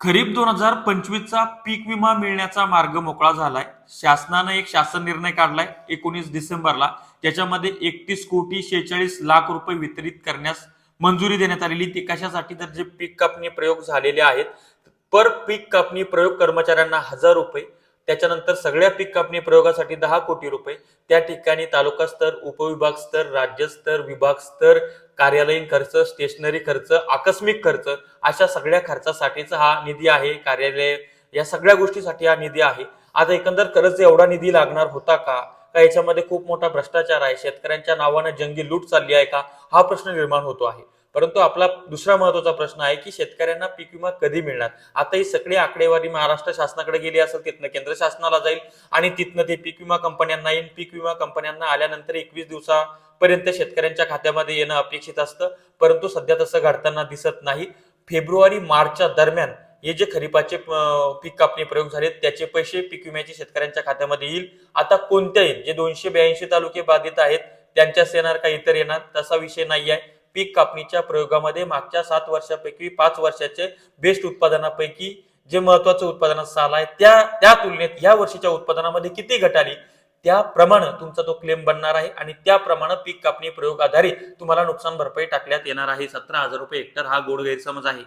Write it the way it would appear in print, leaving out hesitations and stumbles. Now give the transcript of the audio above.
खरीप 2025चा पीक विमा मिळण्याचा मार्ग मोकळा झालाय. शासनानं एक शासन निर्णय काढलाय 19 डिसेंबरला. त्याच्यामध्ये 31,46,00,000 रुपये वितरित करण्यास मंजुरी देण्यात आलेली. ती कशासाठी? तर जे पीक कापणी प्रयोग झालेले आहेत, पर पीक कापणी प्रयोग कर्मचाऱ्यांना 1,000 रुपये, त्याच्यानंतर सगळ्या पीक कापणी प्रयोगासाठी 10 कोटी रुपये, त्या ठिकाणी तालुका स्तर, उपविभाग स्तर, राज्य स्तर, विभाग स्तर, कार्यालयीन खर्च, स्टेशनरी खर्च, आकस्मिक खर्च, अशा सगळ्या खर्चासाठीचा हा निधी आहे. कार्यालय, या सगळ्या गोष्टीसाठी हा निधी आहे. आता एकंदर खरंच एवढा निधी लागणार होता का? याच्यामध्ये खूप मोठा भ्रष्टाचार आहे, शेतकऱ्यांच्या नावाने जंगी लूट चालली आहे का, हा प्रश्न निर्माण होतो आहे. परंतु आपला दुसरा महत्वाचा प्रश्न आहे की शेतकऱ्यांना पीक विमा कधी मिळणार. आता ही सगळी आकडेवारी महाराष्ट्र शासनाकडे गेली असेल, तिथनं केंद्र शासनाला जाईल आणि तिथनं ते पीक विमा कंपन्यांना येईल. पीक विमा कंपन्यांना आल्यानंतर 21 दिवसापर्यंत शेतकऱ्यांच्या खात्यामध्ये येणं अपेक्षित असतं, परंतु सध्या तसं घडताना दिसत नाही. फेब्रुवारी मार्चच्या दरम्यान हे जे खरीपाचे पीक कापणी प्रयोग झाले त्याचे पैसे पीक विम्याचे शेतकऱ्यांच्या खात्यामध्ये येईल. आता कोणत्याही जे 282 तालुके बाधित आहेत त्यांच्याच येणार का इतर येणार, तसा विषय नाही आहे. पीक कापणीच्या प्रयोगामध्ये मागच्या 7 वर्षापैकी 5 वर्षाचे बेस्ट उत्पादनापैकी जे महत्वाचं उत्पादन साल आहे त्या तुलनेत या वर्षीच्या उत्पादनामध्ये किती घट आली, त्याप्रमाणे तुमचा तो क्लेम बनणार आहे आणि त्याप्रमाणे पीक कापणी प्रयोग आधारित तुम्हाला नुकसान भरपाई टाकण्यात येणार आहे. 17,000 रुपये हेक्टर हा गोड गैरसमज आहे.